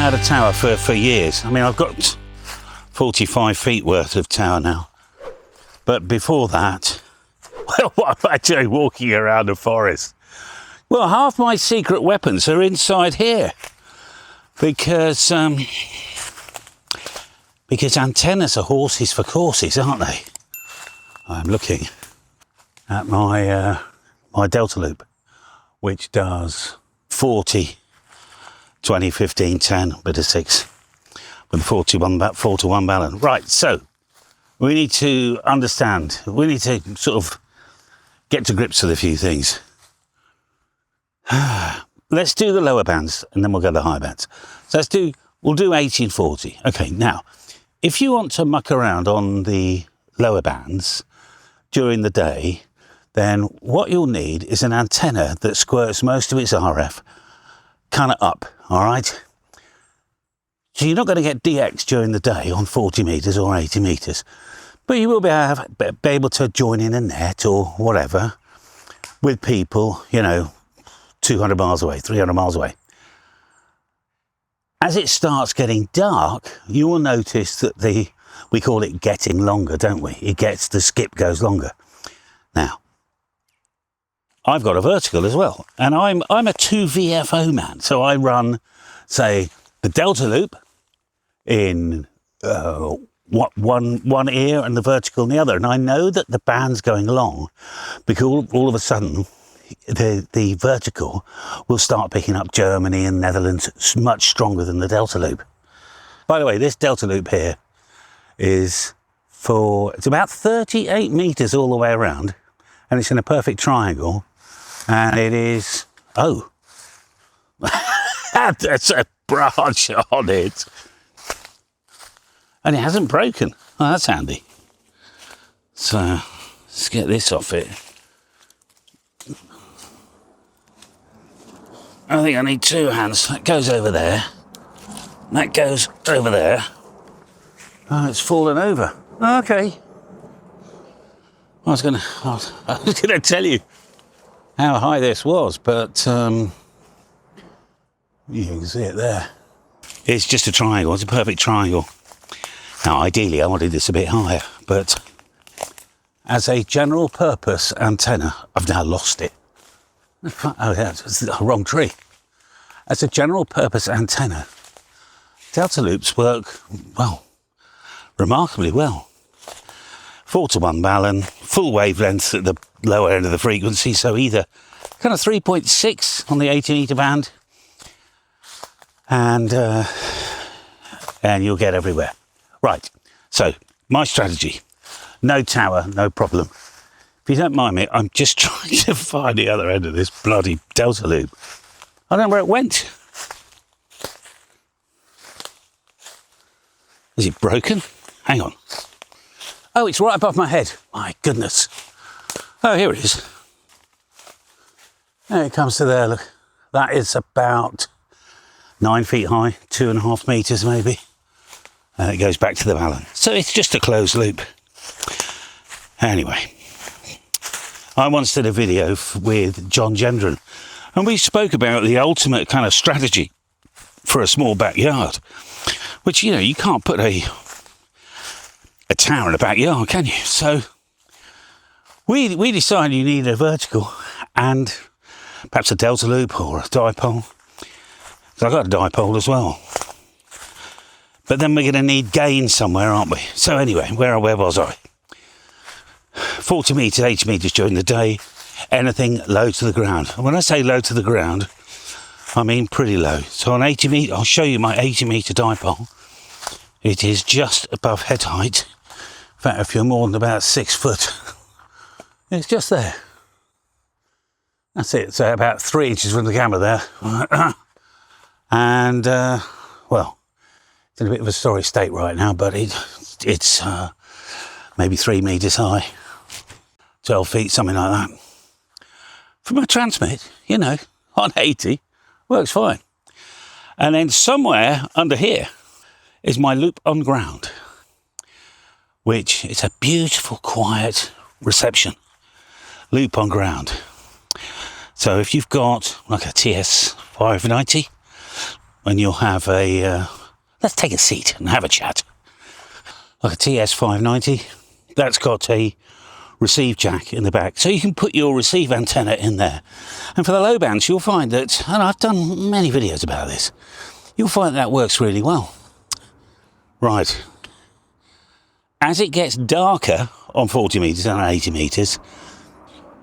had a tower for years. I mean, I've got 45 feet worth of tower now. But before that, well, what am I doing walking around the forest? Well, half my secret weapons are inside here. Because antennas are horses for courses, aren't they? I'm looking at my my Delta Loop, which does 40, 20, 15, 10, bit of 6, with 4 to 1 balance. Right, so we need to understand, we need to sort of get to grips with a few things. Let's do the lower bands and then we'll go to the high bands. So we'll do 1840. Okay, now, if you want to muck around on the lower bands during the day, then what you'll need is an antenna that squirts most of its RF kind of up, all right? So you're not going to get DX during the day on 40 metres or 80 metres, but you will be able to join in a net or whatever with people, you know, 200 miles away, 300 miles away. As it starts getting dark, you will notice that we call it getting longer, don't we? The skip goes longer. Now, I've got a vertical as well, and I'm a 2 VFO man. So I run, say, the Delta Loop in one ear and the vertical in the other. And I know that the band's going along because all of a sudden the vertical will start picking up Germany and Netherlands much stronger than the Delta Loop. By the way, this Delta Loop here it's about 38 metres all the way around, and it's in a perfect triangle, and it is, oh, there's a branch on it, and it hasn't broken. Oh, that's handy. So let's get this off it. I think I need 2 hands. That goes over there. That goes over there. Oh, it's fallen over. Okay. I was gonna tell you how high this was, but you can see it there. It's just a triangle. It's a perfect triangle. Now, ideally, I wanted this a bit higher, but as a general purpose antenna, I've now lost it. Oh, yeah, it's the wrong tree. As a general purpose antenna, Delta Loops work, well, remarkably well. 4 to 1 balance, full wavelength at the lower end of the frequency, so either kind of 3.6 on the 80 metre band, and you'll get everywhere. Right, so my strategy, no tower, no problem. If you don't mind me, I'm just trying to find the other end of this bloody Delta Loop. I don't know where it went. Is it broken? Hang on. Oh, it's right above my head. My goodness. Oh, here it is. There it comes to there, look. That is about 9 feet high, 2.5 metres maybe. And it goes back to the balance. So it's just a closed loop. Anyway. I once did a video with John Gendron, and we spoke about the ultimate kind of strategy for a small backyard, which, you know, you can't put a tower in a backyard, can you? So we decided you need a vertical and perhaps a Delta Loop or a dipole. So I got a dipole as well. But then we're going to need gain somewhere, aren't we? So anyway, where was I? 40 metres, 80 metres during the day, anything low to the ground. And when I say low to the ground, I mean pretty low. So on 80 metres, I'll show you my 80 metre dipole. It is just above head height. In fact, if you're more than about 6 foot, it's just there. That's it. So about 3 inches from the camera there. And, well, it's in a bit of a sorry state right now, but it's maybe 3 metres high. 12 feet, something like that. From a transmit, you know, on 80, works fine. And then somewhere under here is my loop on ground, which is a beautiful, quiet reception. Loop on ground. So if you've got like a TS590, and you'll have a, let's take a seat and have a chat. Like a TS590, that's got a receive jack in the back, so you can put your receive antenna in there. And for the low bands, you'll find that, and I've done many videos about this, you'll find that works really well. Right. As it gets darker on 40 metres and 80 metres,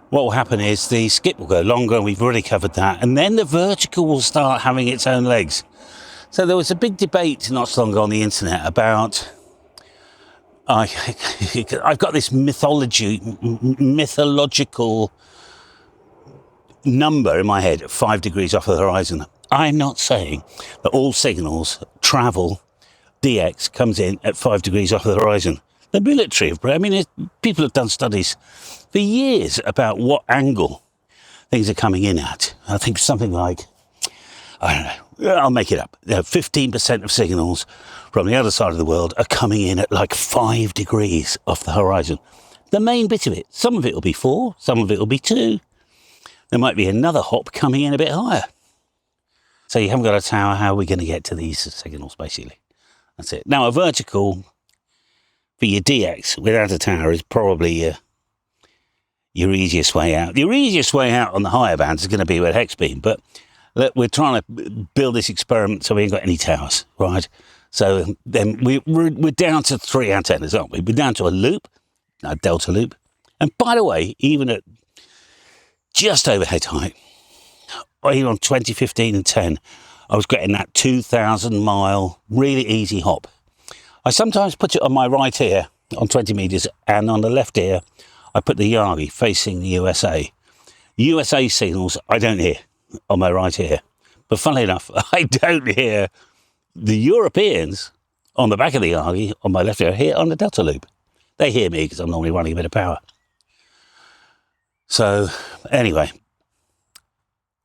what will happen is the skip will go longer, and we've already covered that, and then the vertical will start having its own legs. So there was a big debate not so long ago on the internet about, I've got this mythological number in my head, 5 degrees off the horizon. I'm not saying that all signals travel, DX comes in at 5 degrees off the horizon. The military, people have done studies for years about what angle things are coming in at. I think something like, I don't know, I'll make it up. 15% of signals from the other side of the world are coming in at like 5 degrees off the horizon. The main bit of it, some of it will be 4, some of it will be 2. There might be another hop coming in a bit higher. So you haven't got a tower, how are we going to get to these signals, basically? That's it. Now, a vertical for your DX without a tower is probably your easiest way out. Your easiest way out on the higher bands is going to be with hex beam, but look, we're trying to build this experiment so we ain't got any towers, right? So then we're down to 3 antennas, aren't we? We're down to a loop, a delta loop. And by the way, even at just over head height, or even on 2015 and 10, I was getting that 2,000 mile, really easy hop. I sometimes put it on my right ear on 20 metres, and on the left ear, I put the Yagi facing the USA. USA signals I don't hear on my right ear. But funnily enough, I don't hear the Europeans on the back of the Yagi on my left ear here on the delta loop. They hear me because I'm normally running a bit of power. So anyway,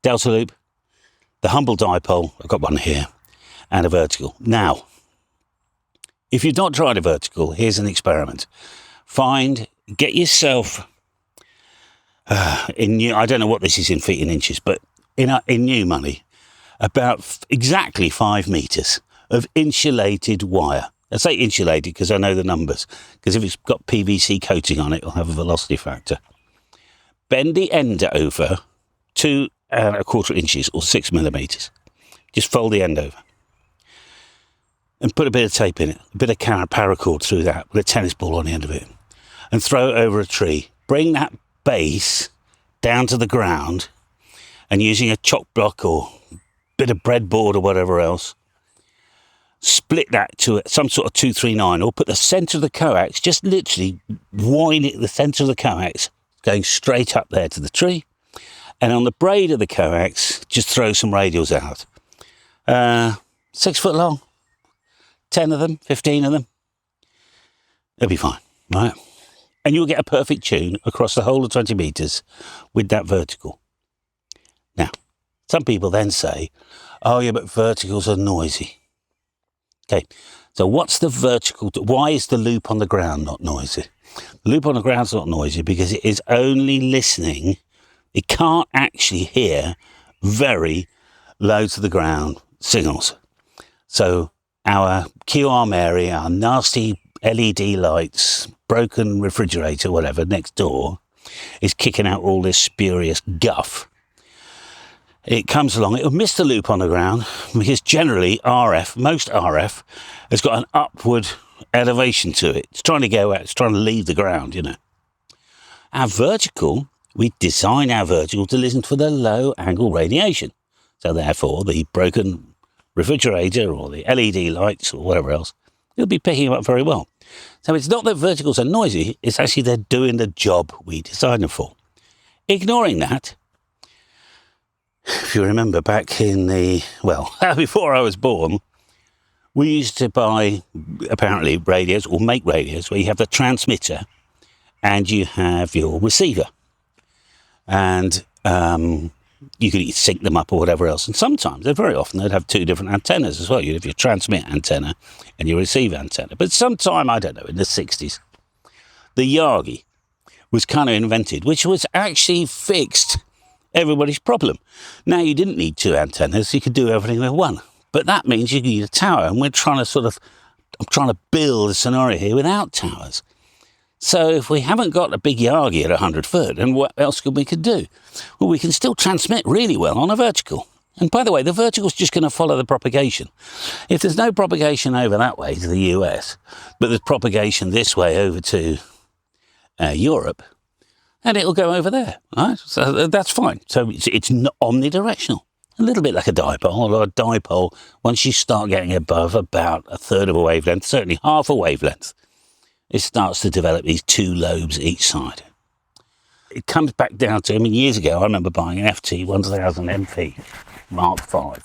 delta loop, the Humble dipole, I've got one here, and a vertical. Now, if you've not tried a vertical, here's an experiment. Get yourself, I don't know what this is in feet and inches, but in new money, about exactly 5 metres of insulated wire. I say insulated because I know the numbers, because if it's got PVC coating on it, it'll have a velocity factor. Bend the end over 2¼ inches or 6 millimetres. Just fold the end over. And put a bit of tape in it, a bit of paracord through that with a tennis ball on the end of it, and throw it over a tree. Bring that base down to the ground, and using a chalk block or bit of breadboard or whatever else, split that to some sort of 239, or put the centre of the coax, just literally wind it at the centre of the coax, going straight up there to the tree, and on the braid of the coax, just throw some radials out. 6 foot long. 10 of them, 15 of them, it'll be fine, right? And you'll get a perfect tune across the whole of 20 metres with that vertical. Now, some people then say, oh yeah, but verticals are noisy. Okay, so what's the vertical? Why is the loop on the ground not noisy? The loop on the ground's not noisy because it is only listening. It can't actually hear very low to the ground signals. So our Q-arm area, our nasty LED lights, broken refrigerator, whatever, next door, is kicking out all this spurious guff. It comes along, it'll miss the loop on the ground, because generally most RF, has got an upward elevation to it. It's trying to go out, it's trying to leave the ground, you know. Our vertical, we design our vertical to listen for the low angle radiation. So therefore, the broken refrigerator or the LED lights or whatever else, it'll be picking them up very well. So it's not that verticals are noisy, it's actually they're doing the job we designed them for. Ignoring that, if you remember back in before I was born, we used to buy, apparently, radios, or make radios, where you have the transmitter and you have your receiver. And you could sync them up or whatever else. And sometimes, very often, they'd have 2 different antennas as well. You'd have your transmit antenna and your receive antenna. But sometime, I don't know, in the 60s, the Yagi was kind of invented, which was actually fixed everybody's problem. Now, you didn't need 2 antennas. You could do everything with 1. But that means you need a tower, and I'm trying to build a scenario here without towers. So if we haven't got a big Yagi at 100 foot, then what else could we do? Well, we can still transmit really well on a vertical. And by the way, the vertical's just going to follow the propagation. If there's no propagation over that way to the US, but there's propagation this way over to Europe, and it'll go over there, right? So that's fine. So it's omnidirectional. A little bit like a dipole, or a dipole, once you start getting above about a third of a wavelength, certainly half a wavelength, it starts to develop these two lobes each side. It comes back down to, years ago, I remember buying an FT 1000 MP Mark V,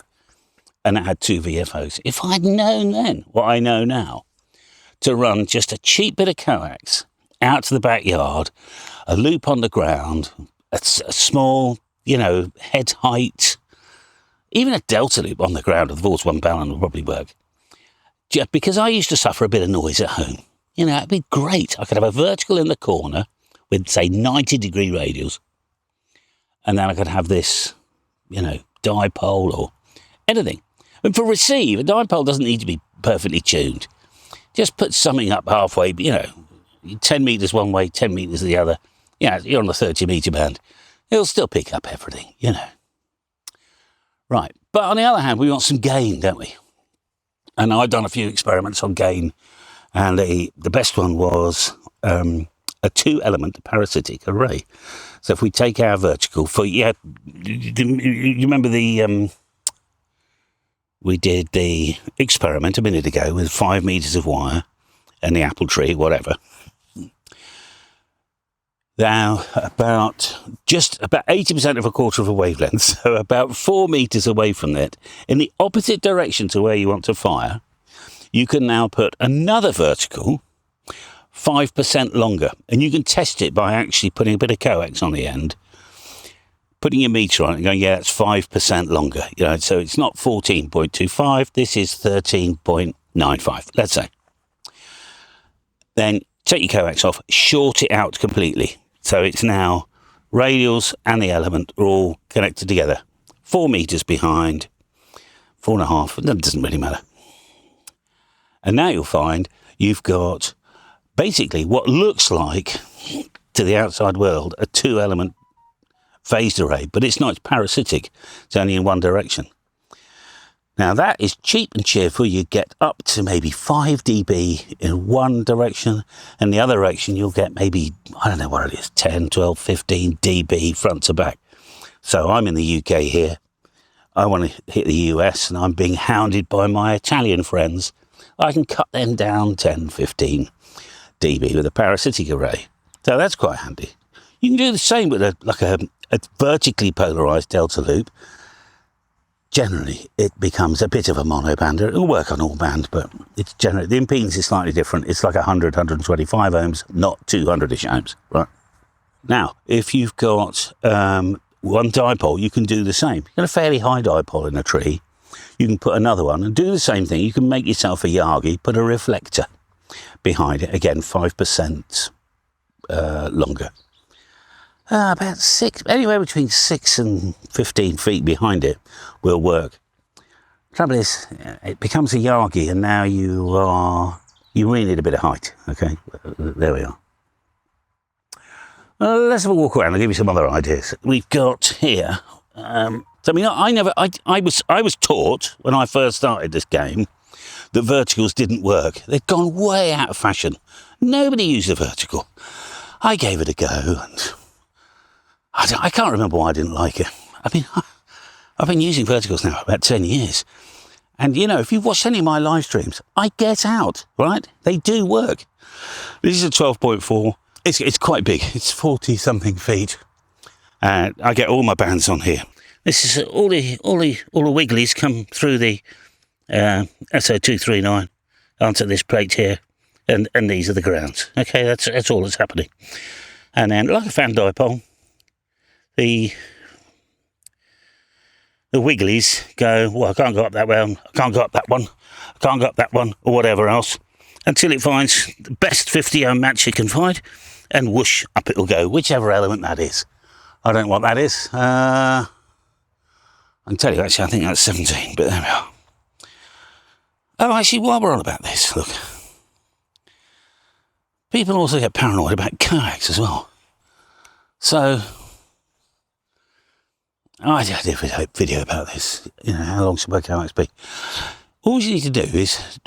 and it had 2 VFOs. If I'd known then what I know now, to run just a cheap bit of coax out to the backyard, a loop on the ground, a small, head height, even a delta loop on the ground with the Vorz 1 Ballon would probably work. Just because I used to suffer a bit of noise at home. It'd be great. I could have a vertical in the corner with, say, 90-degree radials, and then I could have this, dipole or anything. And for receive, a dipole doesn't need to be perfectly tuned. Just put something up halfway, 10 metres one way, 10 metres the other. You're on the 30-metre band. It'll still pick up everything, Right. But on the other hand, we want some gain, don't we? And I've done a few experiments on gain. And the best one was a 2-element parasitic array. So if we take our vertical you remember we did the experiment a minute ago with 5 metres of wire and the apple tree, whatever. Now, about 80% of a quarter of a wavelength, so about 4 metres away from it, in the opposite direction to where you want to fire, you can now put another vertical 5% longer. And you can test it by actually putting a bit of coax on the end, putting your meter on it and going, yeah, it's 5% longer. So it's not 14.25, this is 13.95, let's say. Then take your coax off, short it out completely. So it's now radials and the element are all connected together. 4 metres behind, 4.5, that doesn't really matter. And now you'll find you've got basically what looks like, to the outside world, a 2-element phased array, but it's not, it's parasitic. It's only in one direction. Now that is cheap and cheerful. You get up to maybe 5 dB in one direction, and the other direction you'll get maybe, I don't know what it is, 10, 12, 15 dB front to back. So I'm in the UK here. I want to hit the US, and I'm being hounded by my Italian friends. I can cut them down 10, 15 dB with a parasitic array. So that's quite handy. You can do the same with a vertically polarised delta loop. Generally, it becomes a bit of a monobander. It'll work on all bands, but it's generally, the impedance is slightly different. It's like 100, 125 ohms, not 200-ish ohms, right? Now, if you've got one dipole, you can do the same. You've got a fairly high dipole in a tree. You can put another one and do the same thing. You can make yourself a Yagi, put a reflector behind it. Again, 5% longer. About 6, anywhere between 6 and 15 feet behind it will work. Trouble is, it becomes a Yagi, and now you really need a bit of height. Okay, there we are. Let's have a walk around. I'll give you some other ideas. We've got here. I was taught when I first started this game that verticals didn't work. They'd gone way out of fashion. Nobody used a vertical. I gave it a go, and I can't remember why I didn't like it. I've been using verticals now for about 10 years. And, if you've watched any of my live streams, I get out, right? They do work. This is a 12.4. It's quite big. It's 40-something feet. And I get all my bands on here. This is all the wigglies come through the SO239 onto this plate here. And these are the grounds. Okay, that's all that's happening. And then, like a fan dipole, the wigglies go, well, I can't go up that one, I can't go up that one, I can't go up that one, or whatever else, until it finds the best 50 ohm match it can find, and whoosh, up it'll go, whichever element that is. I don't know what that is. I can tell you, actually, I think that's 17, but there we are. Oh, actually, while we're on about this, look. People also get paranoid about kayaks as well. So, I did a video about this. You know, how long should my kayaks be? All you need to do is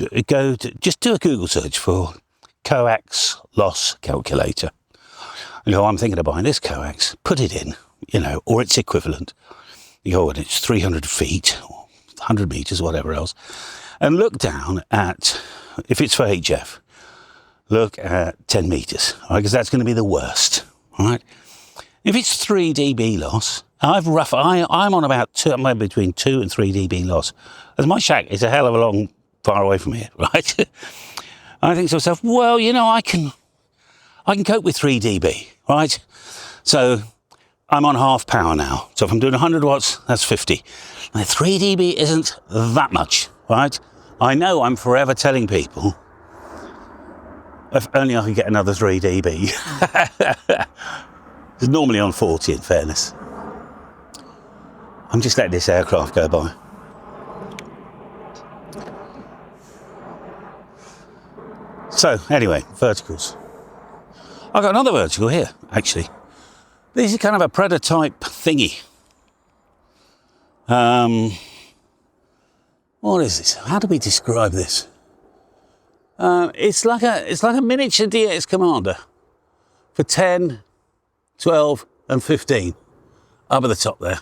just do a Google search for coax loss calculator. You go, I'm thinking of buying this coax, put it in, you know, or its equivalent. You go, and it's 300 feet, or 100 metres, whatever else. And look down at, if it's for HF, look at 10 metres, right? Because that's going to be the worst, right? If it's 3 dB loss, I'm on about somewhere between 2 and 3 dB loss. As my shack is a hell of a long far away from here, right? I think to myself, well, you know, I can cope with 3 dB, right? So I'm on half power now. So if I'm doing 100 watts, that's 50. Now 3 dB isn't that much, right? I know I'm forever telling people, if only I could get another 3 dB. It's normally on 40 in fairness. I'm just letting this aircraft go by. So anyway, verticals. I've got another vertical here, actually. This is kind of a prototype thingy. What is this? How do we describe this? It's like a miniature DX Commander for 10, 12 and 15 up at the top there.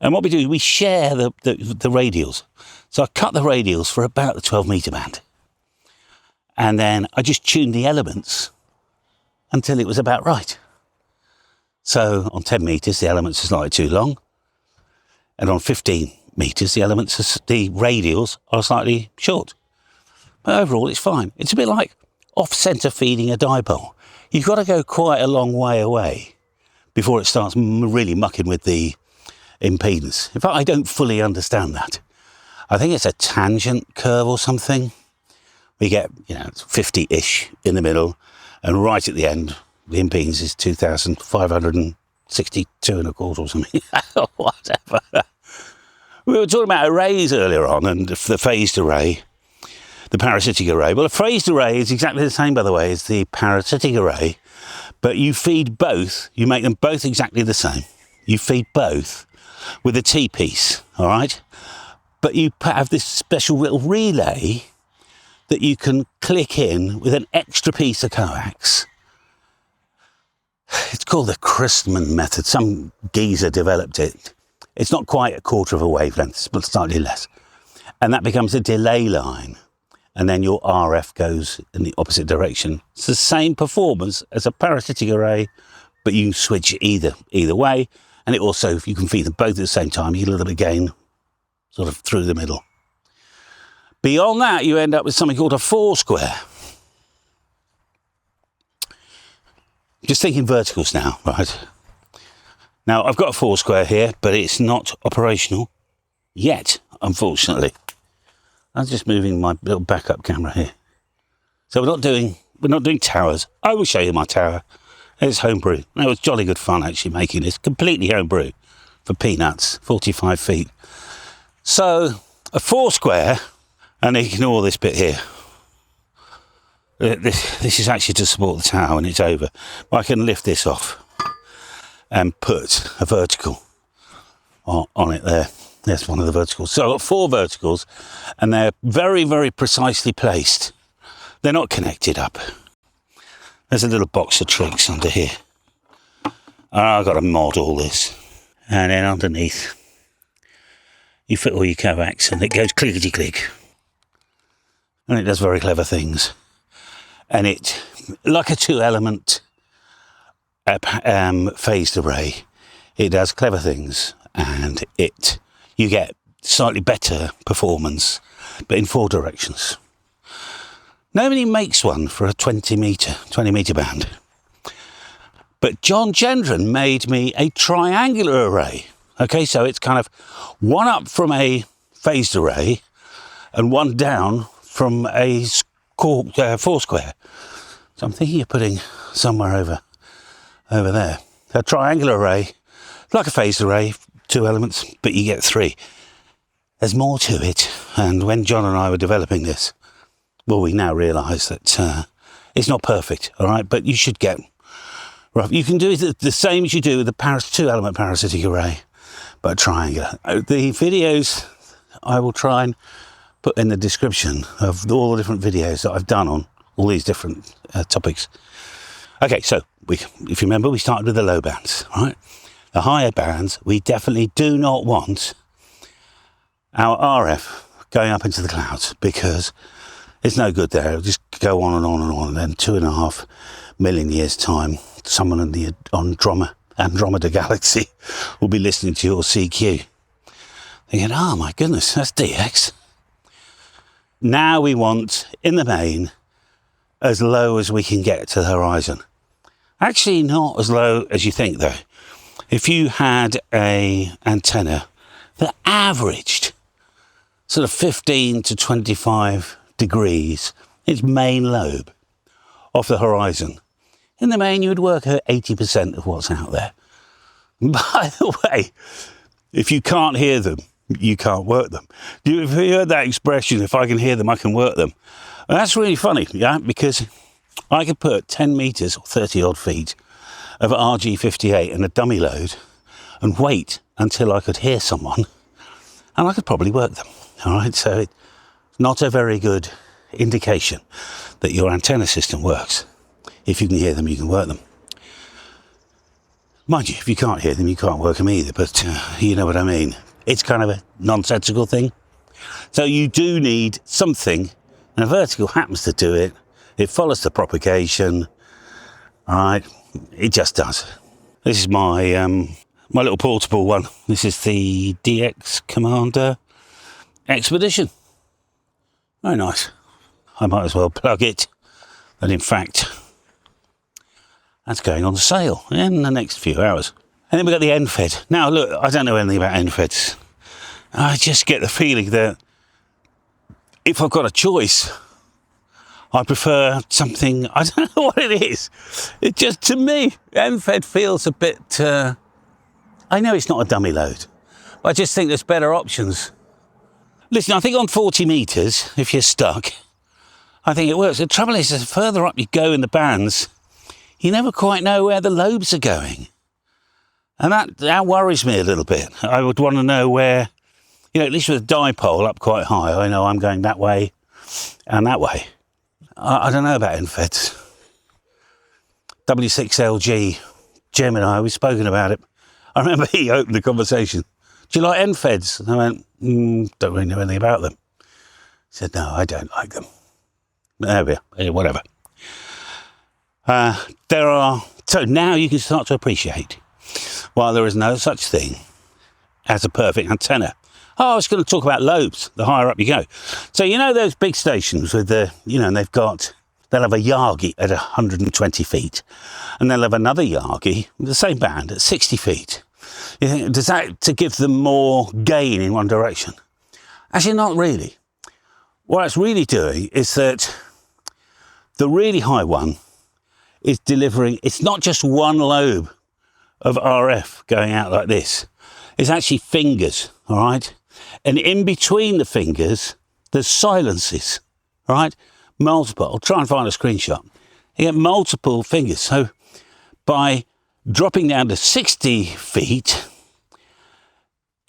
And what we do, we share the radials. So I cut the radials for about the 12 metre band. And then I just tuned the elements until it was about right. So on 10 metres, the elements are slightly too long. And on 15 metres, the radials are slightly short. But overall, it's fine. It's a bit like off-centre feeding a dipole. You've got to go quite a long way away before it starts really mucking with the impedance. In fact, I don't fully understand that. I think it's a tangent curve or something. We get, 50-ish in the middle, and right at the end, the impedance is 2,562 and a quarter or something. Whatever. We were talking about arrays earlier on, and the phased array, the parasitic array. Well, a phased array is exactly the same, by the way, as the parasitic array, but you feed both, you make them both exactly the same. You feed both with a T-piece, all right? But you have this special little relay that you can click in with an extra piece of coax. It's called the Christman method. Some geezer developed it. It's not quite a quarter of a wavelength, but slightly less. And that becomes a delay line. And then your RF goes in the opposite direction. It's the same performance as a parasitic array, but you switch either way. And it also, if you can feed them both at the same time, you get a little bit of gain sort of through the middle. Beyond that, you end up with something called a four-square. Just thinking verticals now, right? Now, I've got a four-square here, but it's not operational yet, unfortunately. I'm just moving my little backup camera here. So we're not doing towers. I will show you my tower. It's homebrew. It was jolly good fun actually making this. Completely homebrew for peanuts, 45 feet. So a four-square, and ignore this bit here. This is actually to support the tower and it's over. I can lift this off and put a vertical on it there. There's one of the verticals. So I've got 4 verticals and they're very, very precisely placed. They're not connected up. There's a little box of tricks under here. I've got to mod all this. And then underneath, you fit all your coax and it goes clickety-click. And it does very clever things. And it, like a 2-element phased array, it does clever things. And you get slightly better performance, but in 4 directions. Nobody makes one for a 20 metre band. But John Gendron made me a triangular array. Okay, so it's kind of one up from a phased array and one down from a 4-square. So I'm thinking of putting somewhere over there. A triangular array, like a phased array, 2 elements, but you get 3. there's more to it. And when John and I were developing this, well, we now realise that it's not perfect, all right? But you should get rough. You can do it the same as you do with the two-element parasitic array, but triangular. The videos I will try and put in the description of all the different videos that I've done on all these different topics. Okay, so if you remember, we started with the low bands, right? The higher bands, we definitely do not want our RF going up into the clouds, because it's no good there. It'll just go on and on and on, and then 2.5 million years' time, someone in the Andromeda galaxy will be listening to your CQ, thinking, oh my goodness, that's DX. Now we want, in the main, as low as we can get to the horizon. Actually, not as low as you think, though. If you had a antenna that averaged sort of 15 to 25 degrees, its main lobe, off the horizon, in the main, you would work at 80% of what's out there. By the way, if you can't hear them, you can't work them. Have you heard that expression, if I can hear them, I can work them? And that's really funny, yeah, because I could put 10 metres or 30 odd feet of RG58 in a dummy load and wait until I could hear someone, and I could probably work them. All right, so it's not a very good indication that your antenna system works. If you can hear them, you can work them. Mind you, if you can't hear them, you can't work them either, but you know what I mean. It's kind of a nonsensical thing. So you do need something, and a vertical happens to do it. It follows the propagation. All right, it just does. This is my my little portable one. This is the DX Commander Expedition. Very nice. I might as well plug it. And in fact, that's going on sale in the next few hours. And then we've got the NFED. Now, look, I don't know anything about NFEDs. I just get the feeling that if I've got a choice, I prefer something, I don't know what it is. It just, to me, NFED feels a bit, I know it's not a dummy load, but I just think there's better options. Listen, I think on 40 metres, if you're stuck, I think it works. The trouble is, the further up you go in the bands, you never quite know where the lobes are going. And that worries me a little bit. I would want to know where, you know, at least with a dipole up quite high, I know I'm going that way and that way. I don't know about NFEDs. W6LG, Jim and I, we've spoken about it. I remember he opened the conversation. Do you like NFEDs? And I went, don't really know anything about them. He said, no, I don't like them. There we are, whatever. So now you can start to appreciate why there is no such thing as a perfect antenna. Oh, I was going to talk about lobes, the higher up you go. So you know those big stations with the, you know, and they'll have a Yagi at 120 feet, and they'll have another Yagi with the same band at 60 feet. You think, does that to give them more gain in one direction? Actually, not really. What it's really doing is that the really high one is delivering, it's not just one lobe of RF going out like this. It's actually fingers, all right? And in between the fingers, there's silences, all right? Multiple. I'll try and find a screenshot. You get multiple fingers. So by dropping down to 60 feet,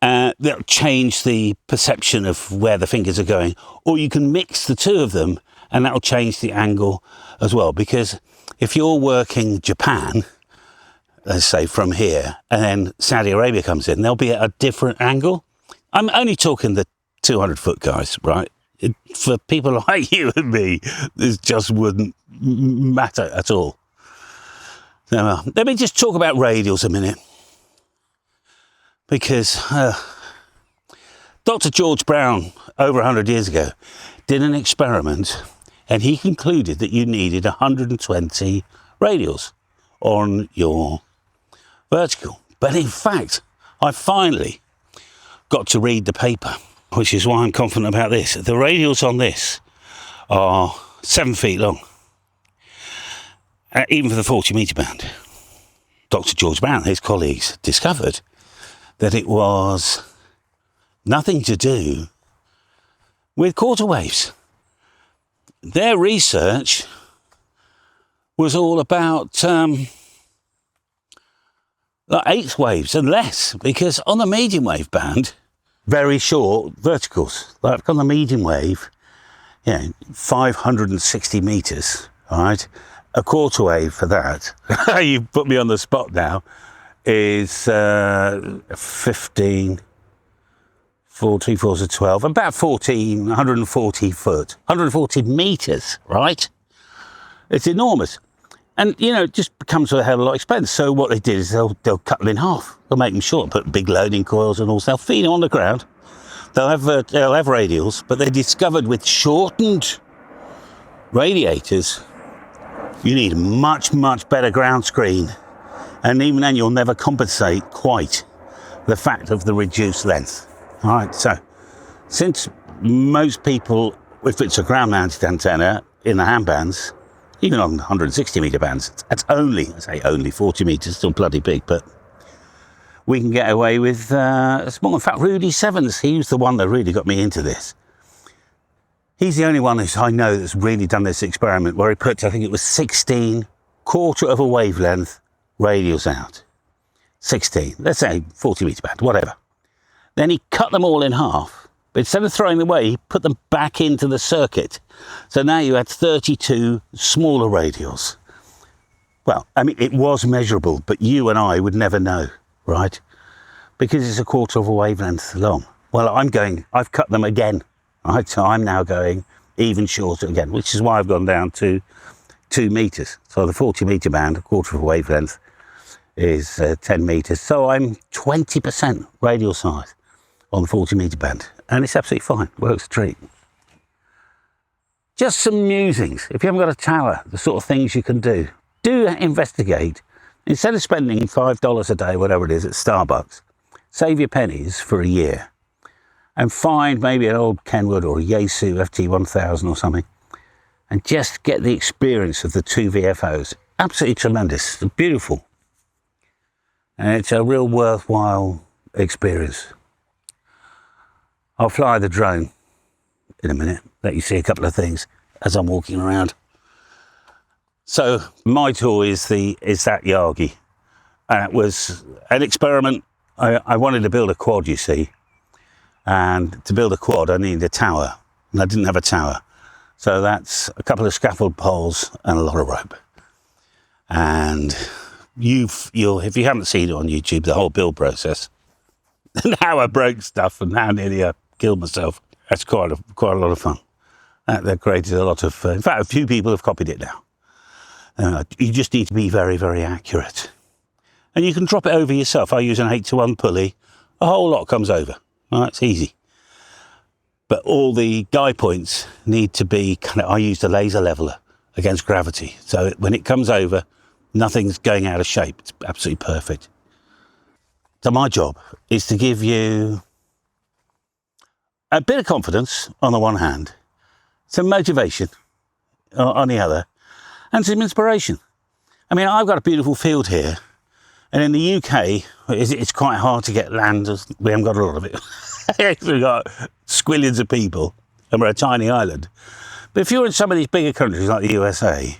that'll change the perception of where the fingers are going. Or you can mix the two of them, and that'll change the angle as well. Because if you're working Japan, let's say from here, and then Saudi Arabia comes in, they'll be at a different angle. I'm only talking the 200-foot guys, right? For people like you and me, this just wouldn't matter at all. Now, let me just talk about radials a minute. Because Dr. George Brown, over 100 years ago, did an experiment, and he concluded that you needed 120 radials on your vertical. But in fact, I finally got to read the paper, which is why I'm confident about this. The radials on this are 7 feet long, even for the 40-metre band. Dr. George Brown and his colleagues discovered that it was nothing to do with quarter waves. Their research was all about like eighth waves and less, because on the medium wave band, very short verticals, like on the medium wave, 560 meters, all right? A quarter wave for that, you put me on the spot now, is 15, 40, 4 to 12, about 140 foot, 140 meters, right? It's enormous. And, it just becomes a hell of a lot of expense. So what they did is they'll cut them in half. They'll make them short, put big loading coils and all. They'll feed them on the ground. They'll have radials, but they discovered with shortened radiators, you need a much, much better ground screen. And even then, you'll never compensate quite the fact of the reduced length. All right, so since most people, if it's a ground-mounted antenna in the ham bands, even on 160 meter bands, that's only 40 meters, still bloody big, but we can get away with a small. In fact, Rudy Sevens, he was the one that really got me into this. He's the only one I know that's really done this experiment where he put, I think it was 16 quarter of a wavelength radials out. 16, let's say 40 meter band, whatever. Then he cut them all in half. But instead of throwing them away, he put them back into the circuit. So now you had 32 smaller radials. Well, I mean, it was measurable, but you and I would never know, right? Because it's a quarter of a wavelength long. Well, I've cut them again, right? So I'm now going even shorter again, which is why I've gone down to 2 meters. So the 40 meter band, a quarter of a wavelength, is 10 meters. So I'm 20% radial size on the 40 meter band. And it's absolutely fine, works a treat. Just some musings. If you haven't got a tower, the sort of things you can do investigate. Instead of spending $5 a day, whatever it is, at Starbucks, save your pennies for a year and find maybe an old Kenwood or a Yaesu FT1000 or something and just get the experience of the two VFOs. Absolutely tremendous, beautiful. And it's a real worthwhile experience. I'll fly the drone in a minute, let you see a couple of things as I'm walking around. So my tool is that Yagi. And it was an experiment. I wanted to build a quad, you see. And to build a quad, I needed a tower. And I didn't have a tower. So that's a couple of scaffold poles and a lot of rope. And if you haven't seen it on YouTube, the whole build process, and how I broke stuff and how nearly I killed myself, that's quite a lot of fun. That created a lot of, in fact, a few people have copied it now. You just need to be very, very accurate. And you can drop it over yourself. I use an 8-to-1 pulley. A whole lot comes over. All right, it's easy. But all the guy points need to be I used a laser leveler against gravity. So when it comes over, nothing's going out of shape. It's absolutely perfect. So my job is to give you a bit of confidence on the one hand, some motivation on the other, and some inspiration. I mean, I've got a beautiful field here, and in the UK, it's quite hard to get land. We haven't got a lot of it. We've got squillions of people, and we're a tiny island. But if you're in some of these bigger countries like the USA,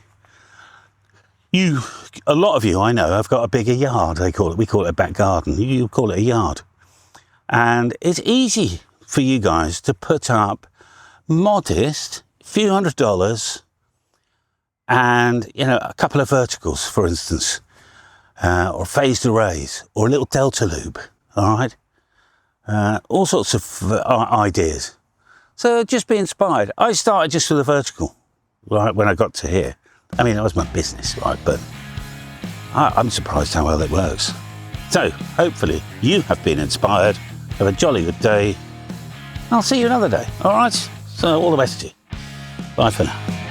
a lot of you I know have got a bigger yard, they call it. We call it a back garden. You call it a yard. And it's easy for you guys to put up modest, few $100s, and, a couple of verticals, for instance, or phased arrays, or a little delta loop, all right? All sorts of ideas. So just be inspired. I started just with a vertical, right, when I got to here. I mean, that was my business, right? But I'm surprised how well it works. So hopefully you have been inspired. Have a jolly good day. I'll see you another day, all right? So all the best to you. Bye for now.